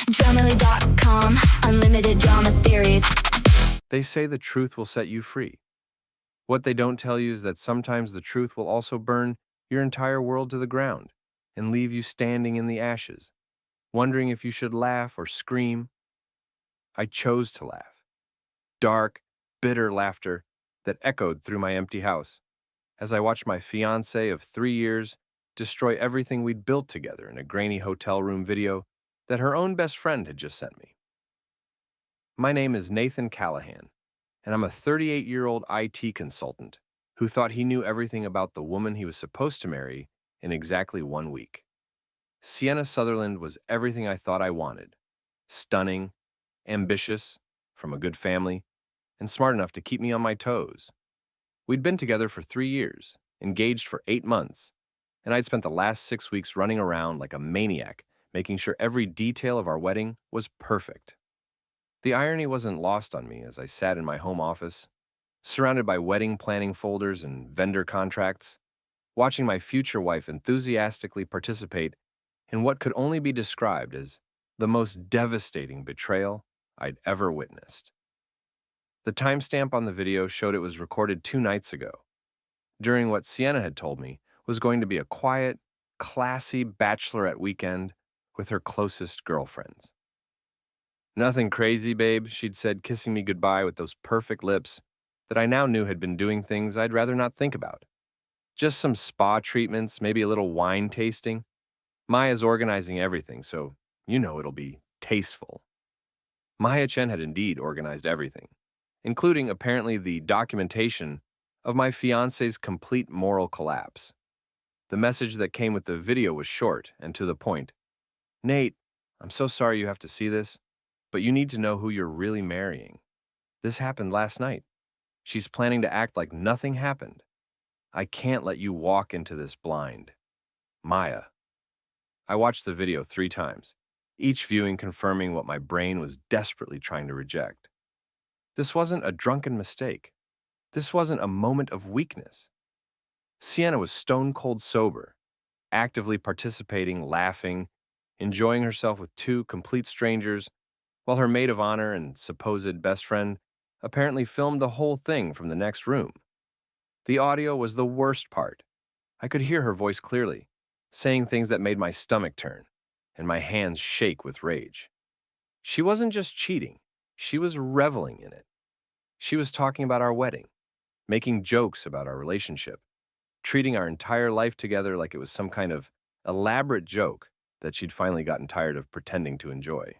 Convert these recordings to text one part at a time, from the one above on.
Dramily.com, unlimited drama series. They say the truth will set you free. What they don't tell you is that sometimes the truth will also burn your entire world to the ground and leave you standing in the ashes, wondering if you should laugh or scream. I chose to laugh. Dark, bitter laughter that echoed through my empty house as I watched my fiancé of 3 years destroy everything we'd built together in a grainy hotel room video that her own best friend had just sent me. My name is Nathan Callahan, and I'm a 38-year-old IT consultant who thought he knew everything about the woman he was supposed to marry in exactly 1 week. Sienna Sutherland was everything I thought I wanted: stunning, ambitious, from a good family, and smart enough to keep me on my toes. We'd been together for 3 years, engaged for 8 months, and I'd spent the last 6 weeks running around like a maniac, making sure every detail of our wedding was perfect. The irony wasn't lost on me as I sat in my home office, surrounded by wedding planning folders and vendor contracts, watching my future wife enthusiastically participate in what could only be described as the most devastating betrayal I'd ever witnessed. The timestamp on the video showed it was recorded 2 nights ago, during what Sienna had told me was going to be a quiet, classy bachelorette weekend with her closest girlfriends. "Nothing crazy, babe," she'd said, kissing me goodbye with those perfect lips that I now knew had been doing things I'd rather not think about. "Just some spa treatments, maybe a little wine tasting. Maya's organizing everything, so it'll be tasteful." Maya Chen had indeed organized everything, including apparently the documentation of my fiancé's complete moral collapse. The message that came with the video was short and to the point. "Nate, I'm so sorry you have to see this, but you need to know who you're really marrying. This happened last night. She's planning to act like nothing happened. I can't let you walk into this blind. Maya." I watched the video 3 times, each viewing confirming what my brain was desperately trying to reject. This wasn't a drunken mistake. This wasn't a moment of weakness. Sienna was stone-cold sober, actively participating, laughing, enjoying herself with 2 complete strangers, while her maid of honor and supposed best friend apparently filmed the whole thing from the next room. The audio was the worst part. I could hear her voice clearly, saying things that made my stomach turn and my hands shake with rage. She wasn't just cheating, she was reveling in it. She was talking about our wedding, making jokes about our relationship, treating our entire life together like it was some kind of elaborate joke that she'd finally gotten tired of pretending to enjoy.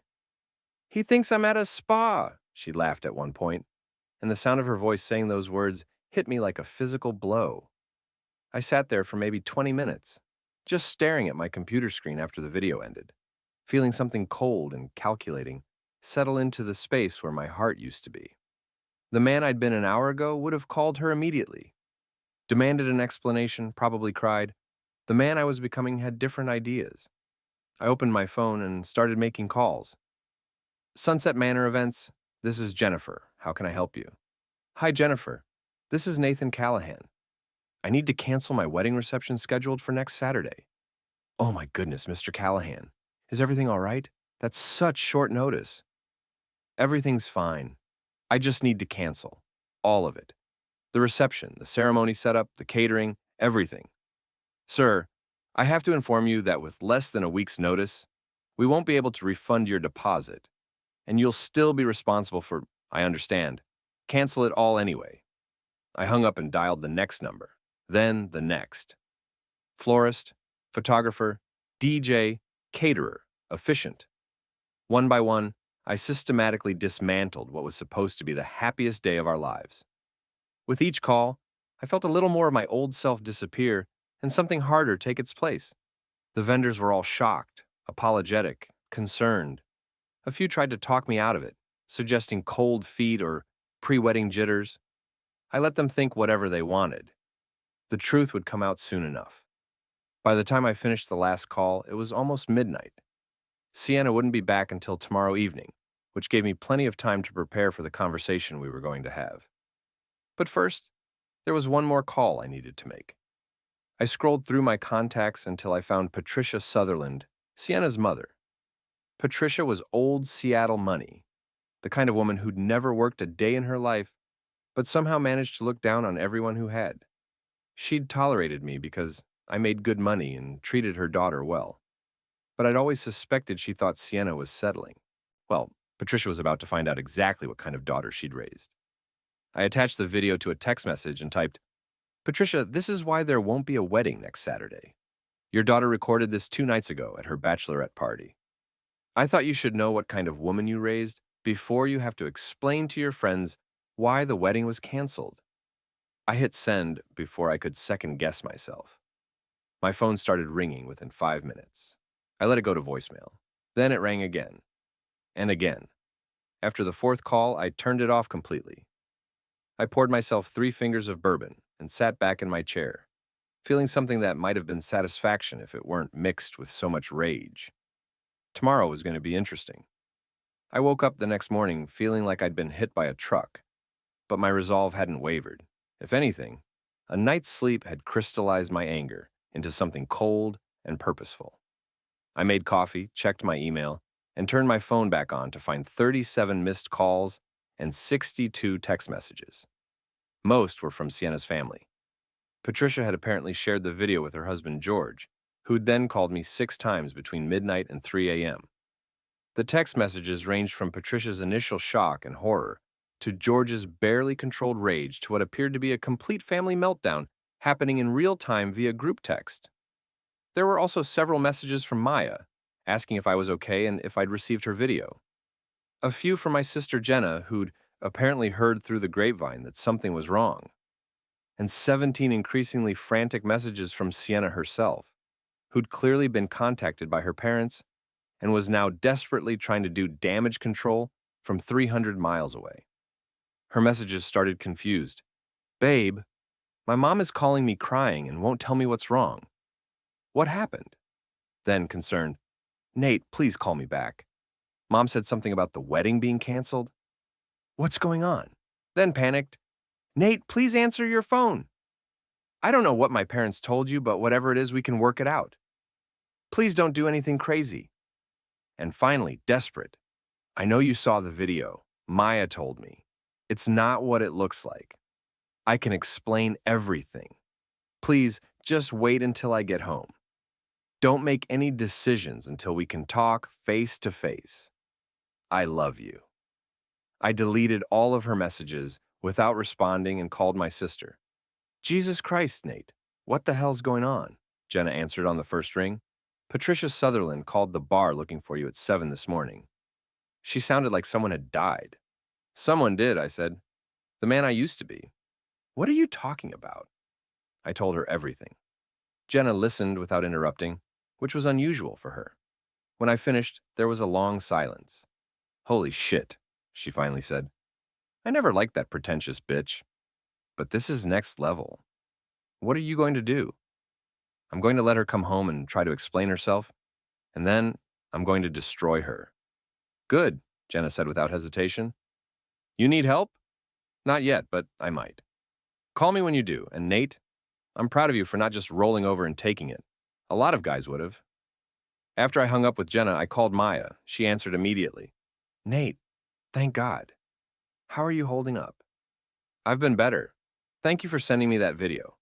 "He thinks I'm at a spa," she laughed at one point, and the sound of her voice saying those words hit me like a physical blow. I sat there for maybe 20 minutes, just staring at my computer screen after the video ended, feeling something cold and calculating settle into the space where my heart used to be. The man I'd been an hour ago would have called her immediately, demanded an explanation, probably cried. The man I was becoming had different ideas. I opened my phone and started making calls. "Sunset Manor Events, this is Jennifer. How can I help you?" "Hi, Jennifer. This is Nathan Callahan. I need to cancel my wedding reception scheduled for next Saturday." "Oh my goodness, Mr. Callahan. Is everything all right? That's such short notice." "Everything's fine. I just need to cancel. All of it. The reception, the ceremony setup, the catering, everything. Sir, I have to inform you that with less than a week's notice, we won't be able to refund your deposit, and you'll still be responsible for, I understand, cancel it all anyway." I hung up and dialed the next number, then the next. Florist, photographer, DJ, caterer, officiant. One by one, I systematically dismantled what was supposed to be the happiest day of our lives. With each call, I felt a little more of my old self disappear and something harder take its place. The vendors were all shocked, apologetic, concerned. A few tried to talk me out of it, suggesting cold feet or pre-wedding jitters. I let them think whatever they wanted. The truth would come out soon enough. By the time I finished the last call, it was almost midnight. Sienna wouldn't be back until tomorrow evening, which gave me plenty of time to prepare for the conversation we were going to have. But first, there was one more call I needed to make. I scrolled through my contacts until I found Patricia Sutherland, Sienna's mother. Patricia was old Seattle money, the kind of woman who'd never worked a day in her life, but somehow managed to look down on everyone who had. She'd tolerated me because I made good money and treated her daughter well. But I'd always suspected she thought Sienna was settling. Well, Patricia was about to find out exactly what kind of daughter she'd raised. I attached the video to a text message and typed, "Patricia, this is why there won't be a wedding next Saturday. Your daughter recorded this 2 nights ago at her bachelorette party. I thought you should know what kind of woman you raised before you have to explain to your friends why the wedding was canceled." I hit send before I could second guess myself. My phone started ringing within 5 minutes. I let it go to voicemail. Then it rang again. And again. After the fourth call, I turned it off completely. I poured myself 3 fingers of bourbon and sat back in my chair, feeling something that might have been satisfaction if it weren't mixed with so much rage. Tomorrow was going to be interesting. I woke up the next morning feeling like I'd been hit by a truck, but my resolve hadn't wavered. If anything, a night's sleep had crystallized my anger into something cold and purposeful. I made coffee, checked my email, and turned my phone back on to find 37 missed calls and 62 text messages. Most were from Sienna's family. Patricia had apparently shared the video with her husband George, who'd then called me 6 times between midnight and 3 a.m. The text messages ranged from Patricia's initial shock and horror to George's barely controlled rage to what appeared to be a complete family meltdown happening in real time via group text. There were also several messages from Maya, asking if I was okay and if I'd received her video. A few from my sister Jenna, who'd apparently heard through the grapevine that something was wrong. And 17 increasingly frantic messages from Sienna herself, who'd clearly been contacted by her parents and was now desperately trying to do damage control from 300 miles away. Her messages started confused. "Babe, my mom is calling me crying and won't tell me what's wrong. What happened?" Then concerned, "Nate, please call me back. Mom said something about the wedding being canceled. What's going on?" Then panicked, "Nate, please answer your phone. I don't know what my parents told you, but whatever it is, we can work it out. Please don't do anything crazy." And finally, desperate, "I know you saw the video. Maya told me. It's not what it looks like. I can explain everything. Please, just wait until I get home. Don't make any decisions until we can talk face to face. I love you." I deleted all of her messages without responding and called my sister. "Jesus Christ, Nate, what the hell's going on?" Jenna answered on the first ring. "Patricia Sutherland called the bar looking for you at 7 this morning. She sounded like someone had died." "Someone did," I said. "The man I used to be." "What are you talking about?" I told her everything. Jenna listened without interrupting, which was unusual for her. When I finished, there was a long silence. "Holy shit," she finally said. "I never liked that pretentious bitch. But this is next level. What are you going to do?" "I'm going to let her come home and try to explain herself, and then I'm going to destroy her." "Good," Jenna said without hesitation. "You need help?" "Not yet, but I might. Call me when you do, and Nate, I'm proud of you for not just rolling over and taking it. A lot of guys would have." After I hung up with Jenna, I called Maya. She answered immediately. "Nate, thank God. How are you holding up?" "I've been better. Thank you for sending me that video.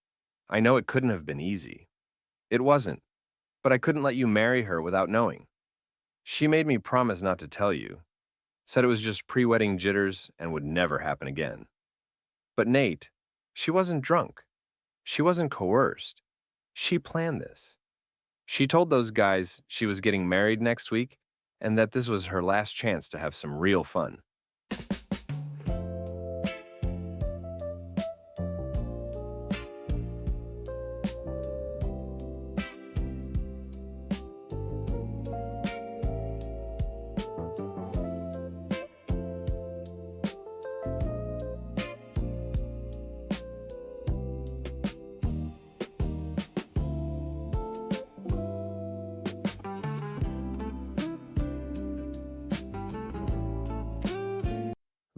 I know it couldn't have been easy." "It wasn't, but I couldn't let you marry her without knowing. She made me promise not to tell you. Said it was just pre-wedding jitters and would never happen again. But Nate, she wasn't drunk. She wasn't coerced. She planned this. She told those guys she was getting married next week and that this was her last chance to have some real fun."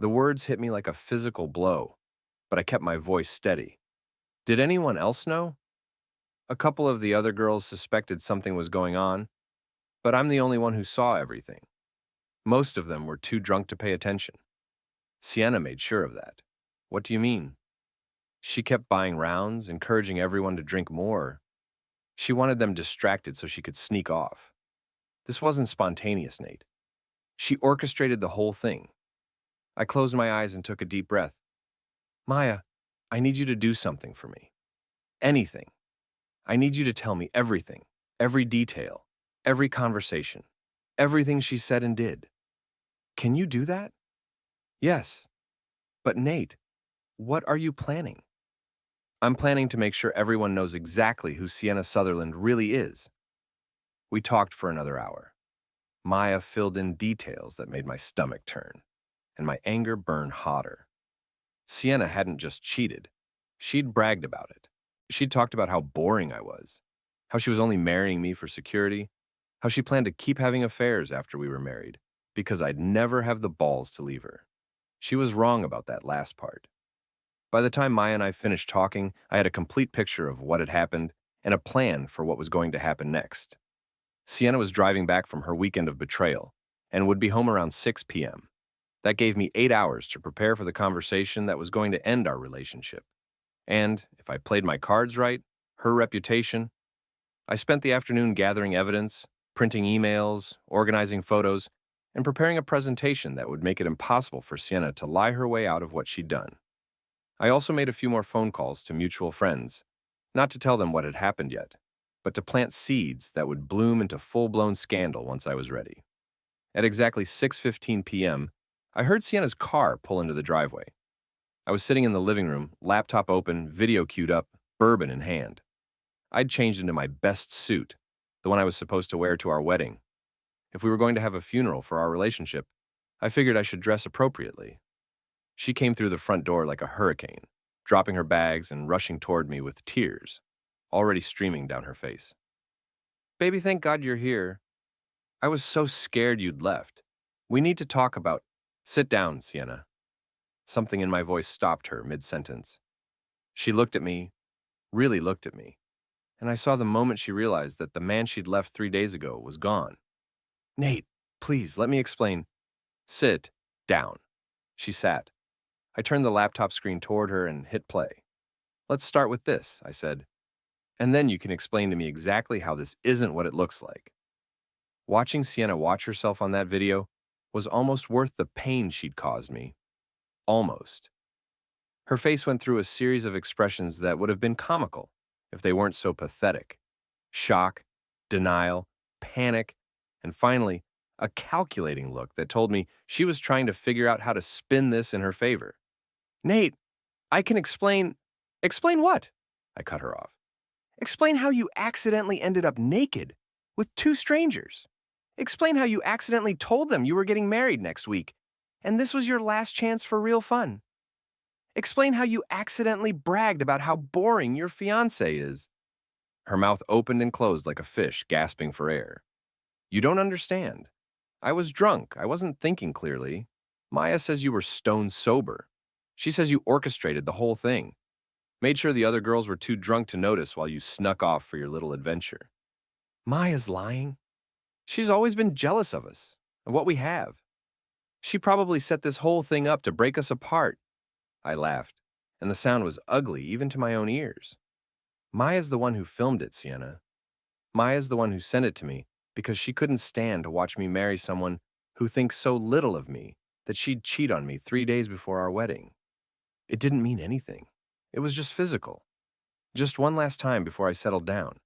The words hit me like a physical blow, but I kept my voice steady. Did anyone else know? A couple of the other girls suspected something was going on, but I'm the only one who saw everything. Most of them were too drunk to pay attention. Sienna made sure of that. What do you mean? She kept buying rounds, encouraging everyone to drink more. She wanted them distracted so she could sneak off. This wasn't spontaneous, Nate. She orchestrated the whole thing. I closed my eyes and took a deep breath. Maya, I need you to do something for me. Anything. I need you to tell me everything, every detail, every conversation, everything she said and did. Can you do that? Yes. But Nate, what are you planning? I'm planning to make sure everyone knows exactly who Sienna Sutherland really is. We talked for another hour. Maya filled in details that made my stomach turn, and my anger burned hotter. Sienna hadn't just cheated. She'd bragged about it. She'd talked about how boring I was, how she was only marrying me for security, how she planned to keep having affairs after we were married, because I'd never have the balls to leave her. She was wrong about that last part. By the time Maya and I finished talking, I had a complete picture of what had happened and a plan for what was going to happen next. Sienna was driving back from her weekend of betrayal and would be home around 6 p.m. That gave me 8 hours to prepare for the conversation that was going to end our relationship. And, if I played my cards right, her reputation. I spent the afternoon gathering evidence, printing emails, organizing photos, and preparing a presentation that would make it impossible for Sienna to lie her way out of what she'd done. I also made a few more phone calls to mutual friends, not to tell them what had happened yet, but to plant seeds that would bloom into full-blown scandal once I was ready. At exactly 6:15 p.m., I heard Sienna's car pull into the driveway. I was sitting in the living room, laptop open, video queued up, bourbon in hand. I'd changed into my best suit, the one I was supposed to wear to our wedding. If we were going to have a funeral for our relationship, I figured I should dress appropriately. She came through the front door like a hurricane, dropping her bags and rushing toward me with tears already streaming down her face. Baby, thank God you're here. I was so scared you'd left. We need to talk about— Sit down, Sienna. Something in my voice stopped her mid-sentence. She looked at me, really looked at me, and I saw the moment she realized that the man she'd left 3 days ago was gone. Nate, please, let me explain. Sit down. She sat. I turned the laptop screen toward her and hit play. Let's start with this, I said. And then you can explain to me exactly how this isn't what it looks like. Watching Sienna watch herself on that video was almost worth the pain she'd caused me. Almost. Her face went through a series of expressions that would have been comical if they weren't so pathetic. Shock, denial, panic, and finally, a calculating look that told me she was trying to figure out how to spin this in her favor. Nate, I can explain— Explain what? I cut her off. Explain how you accidentally ended up naked with 2 strangers. Explain how you accidentally told them you were getting married next week, and this was your last chance for real fun. Explain how you accidentally bragged about how boring your fiancé is. Her mouth opened and closed like a fish gasping for air. You don't understand. I was drunk. I wasn't thinking clearly. Maya says you were stone sober. She says you orchestrated the whole thing. Made sure the other girls were too drunk to notice while you snuck off for your little adventure. Maya's lying. She's always been jealous of us, of what we have. She probably set this whole thing up to break us apart. I laughed, and the sound was ugly even to my own ears. Maya's the one who filmed it, Sienna. Maya's the one who sent it to me because she couldn't stand to watch me marry someone who thinks so little of me that she'd cheat on me 3 days before our wedding. It didn't mean anything. It was just physical. Just one last time before I settled down.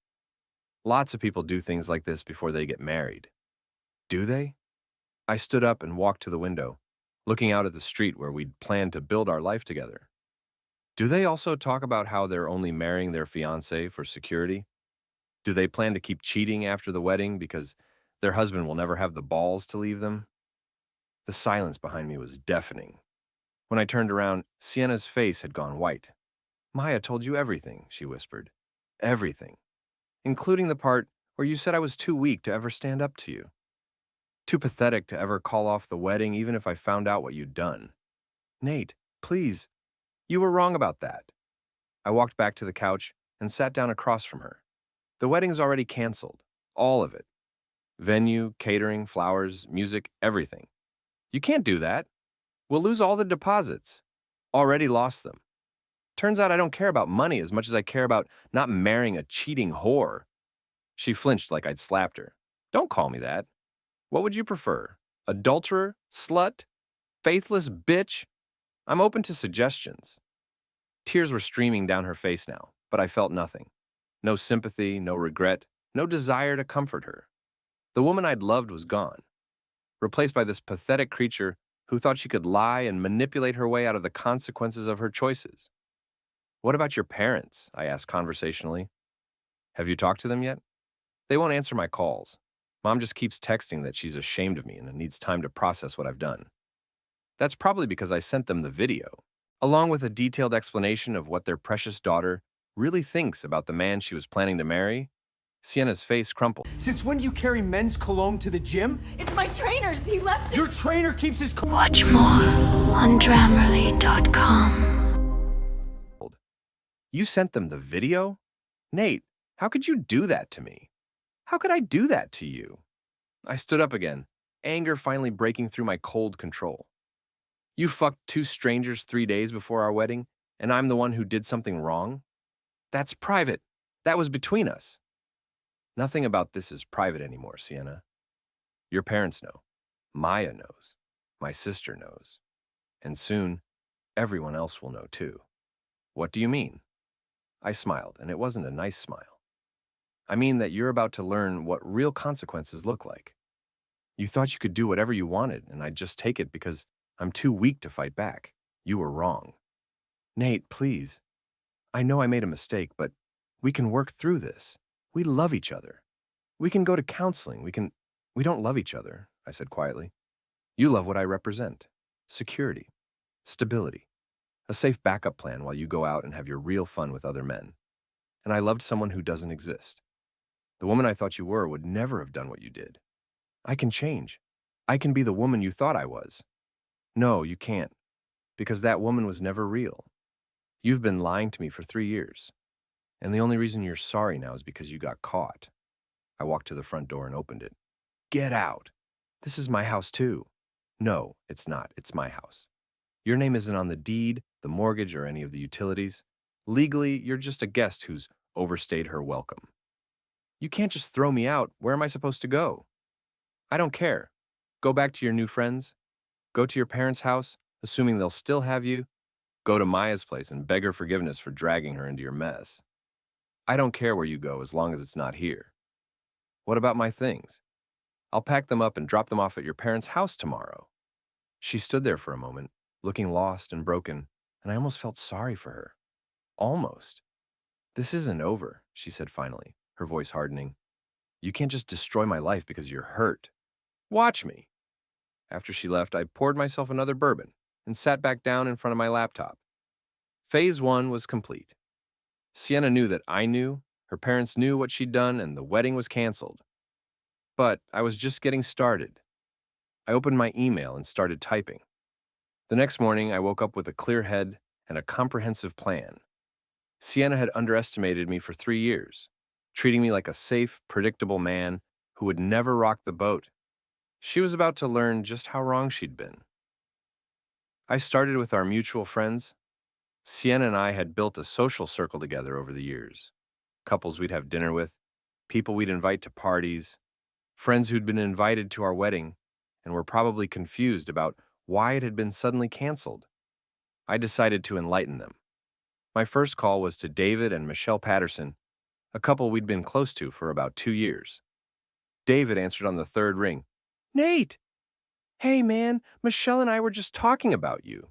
Lots of people do things like this before they get married. Do they? I stood up and walked to the window, looking out at the street where we'd planned to build our life together. Do they also talk about how they're only marrying their fiancé for security? Do they plan to keep cheating after the wedding because their husband will never have the balls to leave them? The silence behind me was deafening. When I turned around, Sienna's face had gone white. Maya told you everything, she whispered. Everything. Including the part where you said I was too weak to ever stand up to you. Too pathetic to ever call off the wedding even if I found out what you'd done. Nate, please. You were wrong about that. I walked back to the couch and sat down across from her. The wedding's already canceled. All of it. Venue, catering, flowers, music, everything. You can't do that. We'll lose all the deposits. Already lost them. Turns out I don't care about money as much as I care about not marrying a cheating whore. She flinched like I'd slapped her. Don't call me that. What would you prefer? Adulterer? Slut? Faithless bitch? I'm open to suggestions. Tears were streaming down her face now, but I felt nothing. No sympathy, no regret, no desire to comfort her. The woman I'd loved was gone, replaced by this pathetic creature who thought she could lie and manipulate her way out of the consequences of her choices. What about your parents? I asked conversationally. Have you talked to them yet? They won't answer my calls. Mom just keeps texting that she's ashamed of me and needs time to process what I've done. That's probably because I sent them the video, along with a detailed explanation of what their precious daughter really thinks about the man she was planning to marry. Sienna's face crumpled. Since when do you carry men's cologne to the gym? It's my trainer's. He left it. Your trainer keeps his Watch more on Grammarly.com. You sent them the video? Nate, how could you do that to me? How could I do that to you? I stood up again, anger finally breaking through my cold control. You fucked 2 strangers 3 days before our wedding, and I'm the one who did something wrong? That's private. That was between us. Nothing about this is private anymore, Sienna. Your parents know. Maya knows. My sister knows. And soon, everyone else will know too. What do you mean? I smiled, and it wasn't a nice smile. I mean that you're about to learn what real consequences look like. You thought you could do whatever you wanted, and I'd just take it because I'm too weak to fight back. You were wrong. Nate, please. I know I made a mistake, but we can work through this. We love each other. We can go to counseling. We don't love each other, I said quietly. You love what I represent. Security. Stability. A safe backup plan while you go out and have your real fun with other men. And I loved someone who doesn't exist. The woman I thought you were would never have done what you did. I can change. I can be the woman you thought I was. No, you can't, because that woman was never real. You've been lying to me for 3 years, and the only reason you're sorry now is because you got caught. I walked to the front door and opened it. Get out. This is my house too. No, it's not. It's my house. Your name isn't on the deed, the mortgage, or any of the utilities. Legally, you're just a guest who's overstayed her welcome. You can't just throw me out. Where am I supposed to go? I don't care. Go back to your new friends. Go to your parents' house, assuming they'll still have you. Go to Maya's place and beg her forgiveness for dragging her into your mess. I don't care where you go as long as it's not here. What about my things? I'll pack them up and drop them off at your parents' house tomorrow. She stood there for a moment, looking lost and broken, and I almost felt sorry for her. Almost. This isn't over, she said finally, her voice hardening. You can't just destroy my life because you're hurt. Watch me. After she left, I poured myself another bourbon and sat back down in front of my laptop. Phase 1 was complete. Sienna knew that I knew, her parents knew what she'd done, and the wedding was canceled. But I was just getting started. I opened my email and started typing. The next morning, I woke up with a clear head and a comprehensive plan. Sienna had underestimated me for 3 years, treating me like a safe, predictable man who would never rock the boat. She was about to learn just how wrong she'd been. I started with our mutual friends. Sienna and I had built a social circle together over the years. Couples we'd have dinner with, people we'd invite to parties, friends who'd been invited to our wedding and were probably confused about why it had been suddenly canceled. I decided to enlighten them. My first call was to David and Michelle Patterson, a couple we'd been close to for about 2 years. David answered on the 3rd ring. Nate! Hey man, Michelle and I were just talking about you.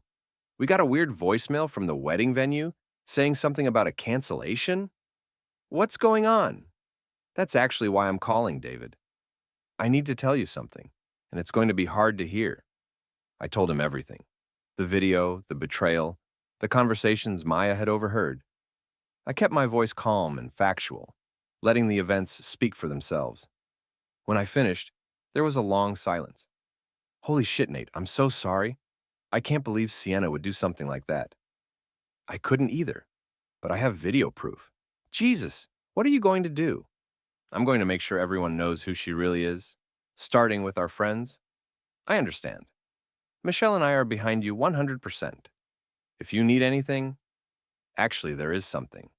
We got a weird voicemail from the wedding venue saying something about a cancellation. What's going on? That's actually why I'm calling, David. I need to tell you something, and it's going to be hard to hear. I told him everything. The video, the betrayal, the conversations Maya had overheard. I kept my voice calm and factual, letting the events speak for themselves. When I finished, there was a long silence. Holy shit, Nate, I'm so sorry. I can't believe Sienna would do something like that. I couldn't either, but I have video proof. Jesus, what are you going to do? I'm going to make sure everyone knows who she really is, starting with our friends. I understand. Michelle and I are behind you 100%. If you need anything, actually, there is something.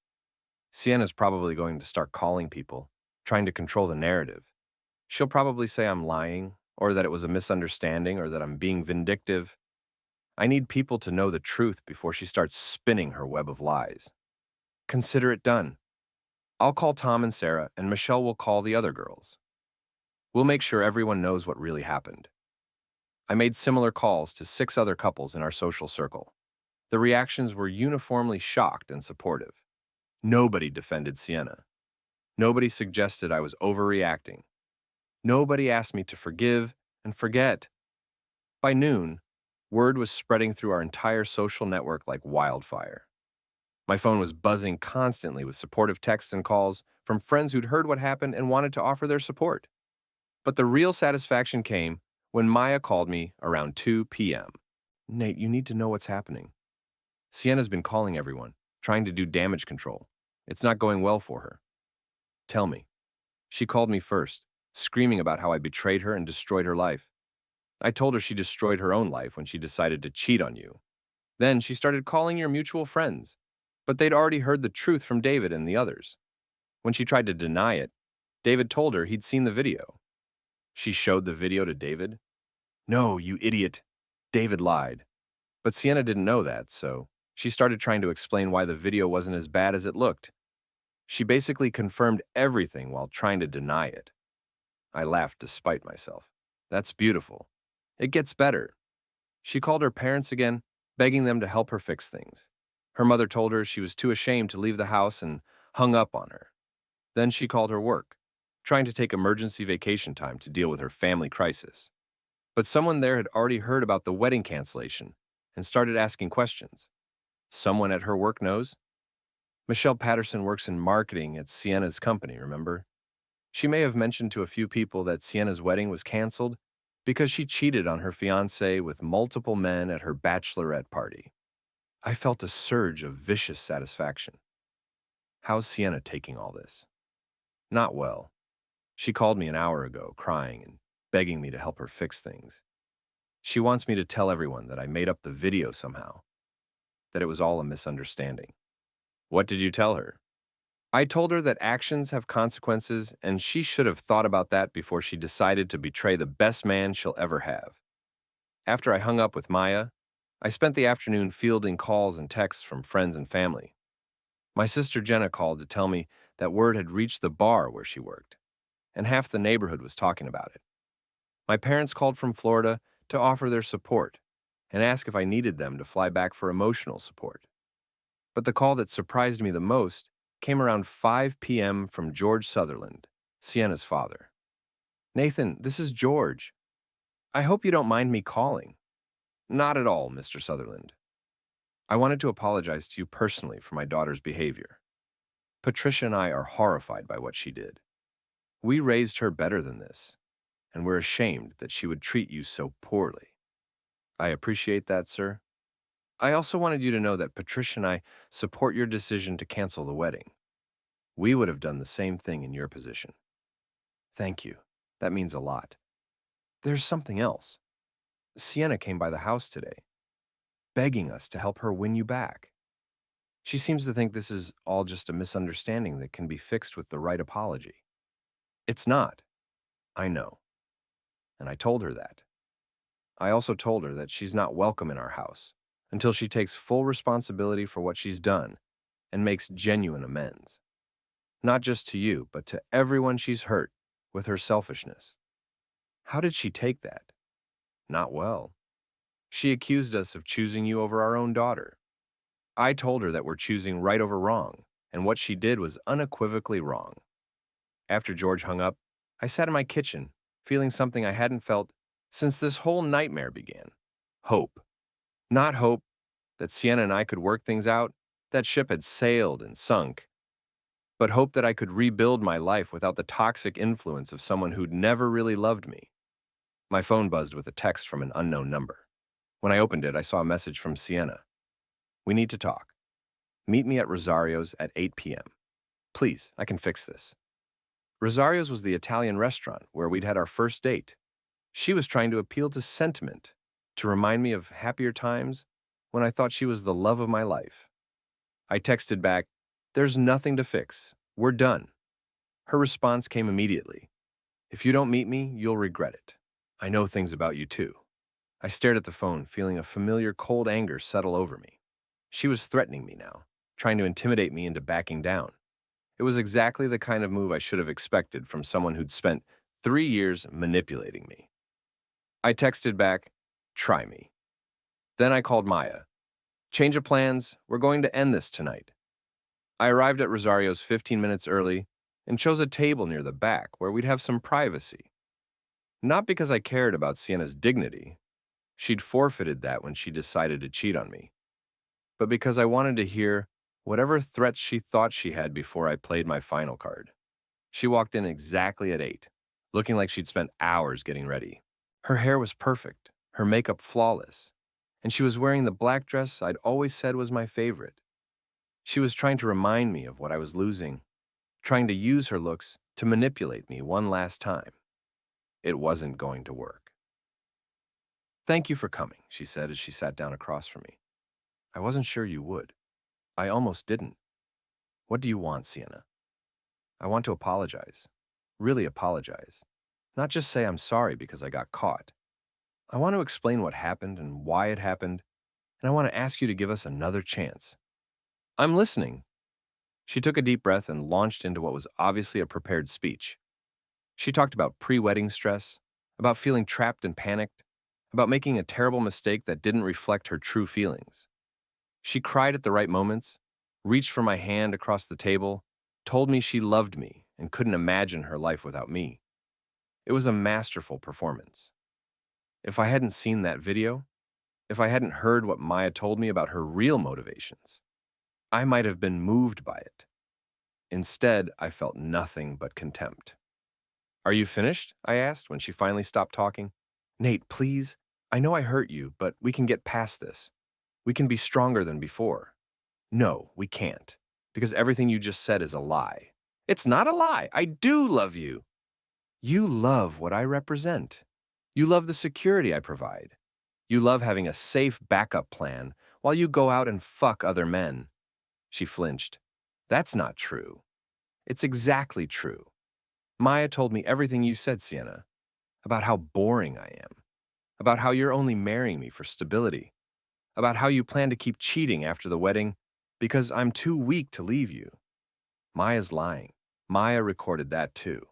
Sienna's probably going to start calling people, trying to control the narrative. She'll probably say I'm lying, or that it was a misunderstanding, or that I'm being vindictive. I need people to know the truth before she starts spinning her web of lies. Consider it done. I'll call Tom and Sarah, and Michelle will call the other girls. We'll make sure everyone knows what really happened. I made similar calls to 6 other couples in our social circle. The reactions were uniformly shocked and supportive. Nobody defended Sienna. Nobody suggested I was overreacting. Nobody asked me to forgive and forget. By noon, word was spreading through our entire social network like wildfire. My phone was buzzing constantly with supportive texts and calls from friends who'd heard what happened and wanted to offer their support. But the real satisfaction came when Maya called me around 2 p.m. Nate, you need to know what's happening. Sienna's been calling everyone, trying to do damage control. It's not going well for her. Tell me. She called me first, screaming about how I betrayed her and destroyed her life. I told her she destroyed her own life when she decided to cheat on you. Then she started calling your mutual friends, but they'd already heard the truth from David and the others. When she tried to deny it, David told her he'd seen the video. She showed the video to David. No, you idiot. David lied. But Sienna didn't know that, so she started trying to explain why the video wasn't as bad as it looked. She basically confirmed everything while trying to deny it. I laughed despite myself. That's beautiful. It gets better. She called her parents again, begging them to help her fix things. Her mother told her she was too ashamed to leave the house and hung up on her. Then she called her work, trying to take emergency vacation time to deal with her family crisis. But someone there had already heard about the wedding cancellation and started asking questions. Someone at her work knows? Michelle Patterson works in marketing at Sienna's company, remember? She may have mentioned to a few people that Sienna's wedding was canceled because she cheated on her fiancé with multiple men at her bachelorette party. I felt a surge of vicious satisfaction. How's Sienna taking all this? Not well. She called me an hour ago, crying and begging me to help her fix things. She wants me to tell everyone that I made up the video somehow, that it was all a misunderstanding. What did you tell her? I told her that actions have consequences, and she should have thought about that before she decided to betray the best man she'll ever have. After I hung up with Maya, I spent the afternoon fielding calls and texts from friends and family. My sister Jenna called to tell me that word had reached the bar where she worked, and half the neighborhood was talking about it. My parents called from Florida to offer their support and ask if I needed them to fly back for emotional support. But the call that surprised me the most came around 5 p.m. from George Sutherland, Sienna's father. Nathan, this is George. I hope you don't mind me calling. Not at all, Mr. Sutherland. I wanted to apologize to you personally for my daughter's behavior. Patricia and I are horrified by what she did. We raised her better than this, and we're ashamed that she would treat you so poorly. I appreciate that, sir. I also wanted you to know that Patricia and I support your decision to cancel the wedding. We would have done the same thing in your position. Thank you. That means a lot. There's something else. Sienna came by the house today, begging us to help her win you back. She seems to think this is all just a misunderstanding that can be fixed with the right apology. It's not. I know. And I told her that. I also told her that she's not welcome in our house until she takes full responsibility for what she's done and makes genuine amends. Not just to you, but to everyone she's hurt with her selfishness. How did she take that? Not well. She accused us of choosing you over our own daughter. I told her that we're choosing right over wrong, and what she did was unequivocally wrong. After George hung up, I sat in my kitchen, feeling something I hadn't felt since this whole nightmare began. Hope. Not hope that Sienna and I could work things out, that ship had sailed and sunk, but hope that I could rebuild my life without the toxic influence of someone who'd never really loved me. My phone buzzed with a text from an unknown number. When I opened it, I saw a message from Sienna. We need to talk. Meet me at Rosario's at 8 p.m. Please, I can fix this. Rosario's was the Italian restaurant where we'd had our first date. She was trying to appeal to sentiment, to to remind me of happier times when I thought she was the love of my life. I texted back, "There's nothing to fix. We're done." Her response came immediately. "If you don't meet me, you'll regret it. I know things about you too." I stared at the phone, feeling a familiar cold anger settle over me. She was threatening me now, trying to intimidate me into backing down. It was exactly the kind of move I should have expected from someone who'd spent 3 years manipulating me. I texted back, "Try me." Then I called Maya. "Change of plans. We're going to end this tonight." I arrived at Rosario's 15 minutes early and chose a table near the back where we'd have some privacy. Not because I cared about Sienna's dignity. She'd forfeited that when she decided to cheat on me. But because I wanted to hear whatever threats she thought she had before I played my final card. She walked in exactly at 8, looking like she'd spent hours getting ready. Her hair was perfect, her makeup flawless, and she was wearing the black dress I'd always said was my favorite. She was trying to remind me of what I was losing, trying to use her looks to manipulate me one last time. It wasn't going to work. "Thank you for coming," she said as she sat down across from me. "I wasn't sure you would. I almost didn't. What do you want, Sienna?" "I want to apologize. Really apologize. Not just say I'm sorry because I got caught. I want to explain what happened and why it happened, and I want to ask you to give us another chance." "I'm listening." She took a deep breath and launched into what was obviously a prepared speech. She talked about pre-wedding stress, about feeling trapped and panicked, about making a terrible mistake that didn't reflect her true feelings. She cried at the right moments, reached for my hand across the table, told me she loved me and couldn't imagine her life without me. It was a masterful performance. If I hadn't seen that video, if I hadn't heard what Maya told me about her real motivations, I might have been moved by it. Instead, I felt nothing but contempt. "Are you finished?" I asked when she finally stopped talking. "Nate, please. I know I hurt you, but we can get past this. We can be stronger than before." "No, we can't, because everything you just said is a lie." "It's not a lie. I do love you." "You love what I represent. You love the security I provide. You love having a safe backup plan while you go out and fuck other men." She flinched. "That's not true." "It's exactly true. Maya told me everything you said, Sienna, about how boring I am, about how you're only marrying me for stability, about how you plan to keep cheating after the wedding because I'm too weak to leave you." Maya's lying. Maya recorded that too.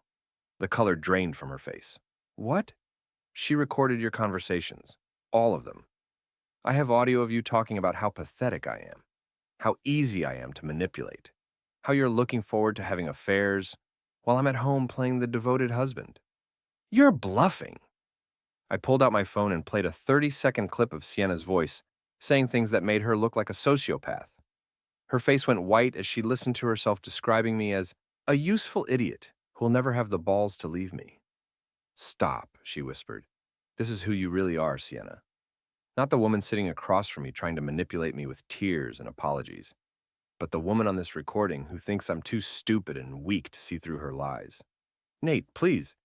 The color drained from her face. "What?" "She recorded your conversations. All of them. I have audio of you talking about how pathetic I am, how easy I am to manipulate, how you're looking forward to having affairs while I'm at home playing the devoted husband. You're bluffing." I pulled out my phone and played a 30-second clip of Sienna's voice, saying things that made her look like a sociopath. Her face went white as she listened to herself describing me as a useful idiot who'll never have the balls to leave me. "Stop," she whispered. "This is who you really are, Sienna. Not the woman sitting across from me trying to manipulate me with tears and apologies, but the woman on this recording who thinks I'm too stupid and weak to see through her lies. Nate, please.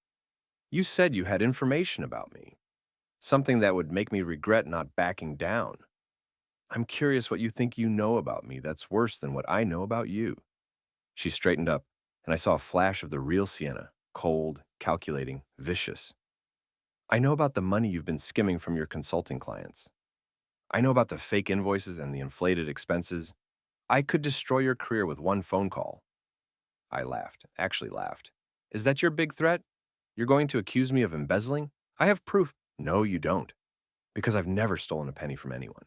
You said you had information about me. Something that would make me regret not backing down. I'm curious what you think you know about me that's worse than what I know about you." She straightened up, and I saw a flash of the real Sienna, cold, calculating, vicious. "I know about the money you've been skimming from your consulting clients. I know about the fake invoices and the inflated expenses. I could destroy your career with one phone call." I laughed, actually laughed. "Is that your big threat? You're going to accuse me of embezzling? I have proof." "No, you don't, because I've never stolen a penny from anyone.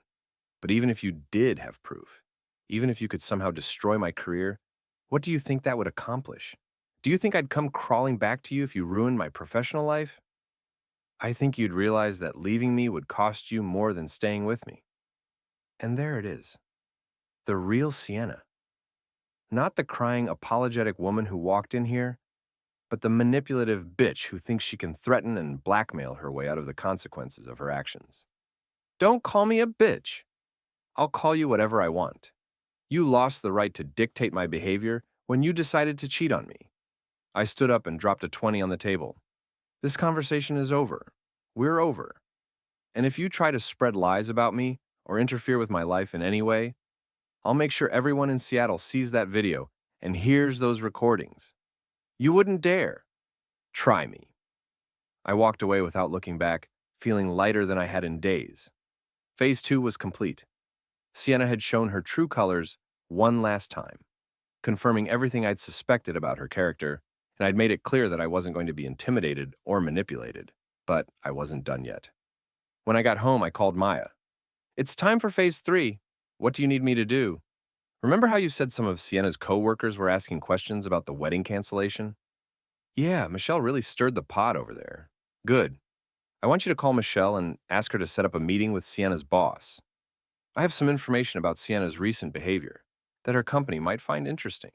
But even if you did have proof, even if you could somehow destroy my career, what do you think that would accomplish? Do you think I'd come crawling back to you if you ruined my professional life? I think you'd realize that leaving me would cost you more than staying with me." And there it is. The real Sienna. Not the crying, apologetic woman who walked in here, but the manipulative bitch who thinks she can threaten and blackmail her way out of the consequences of her actions. "Don't call me a bitch. I'll call you whatever I want. You lost the right to dictate my behavior when you decided to cheat on me." I stood up and dropped a 20 on the table. "This conversation is over. We're over. And if you try to spread lies about me or interfere with my life in any way, I'll make sure everyone in Seattle sees that video and hears those recordings. You wouldn't dare. Try me. I walked away without looking back, feeling lighter than I had in days. Phase 2 was complete. Sienna had shown her true colors one last time, confirming everything I'd suspected about her character, and I'd made it clear that I wasn't going to be intimidated or manipulated. But I wasn't done yet. When I got home, I called Maya. "It's time for Phase 3. What do you need me to do?" "Remember how you said some of Sienna's co-workers were asking questions about the wedding cancellation?" "Yeah, Michelle really stirred the pot over there." "Good. I want you to call Michelle and ask her to set up a meeting with Sienna's boss. I have some information about Sienna's recent behavior that her company might find interesting."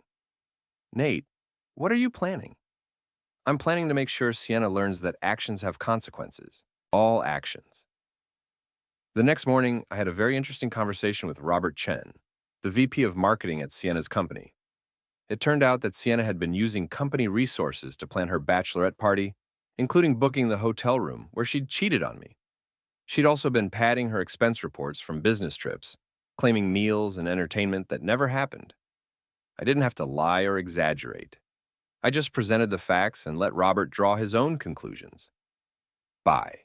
"Nate, what are you planning?" "I'm planning to make sure Sienna learns that actions have consequences. All actions." The next morning, I had a very interesting conversation with Robert Chen, the VP of marketing at Sienna's company. It turned out that Sienna had been using company resources to plan her bachelorette party, including booking the hotel room where she'd cheated on me. She'd also been padding her expense reports from business trips, claiming meals and entertainment that never happened. I didn't have to lie or exaggerate. I just presented the facts and let Robert draw his own conclusions. Bye.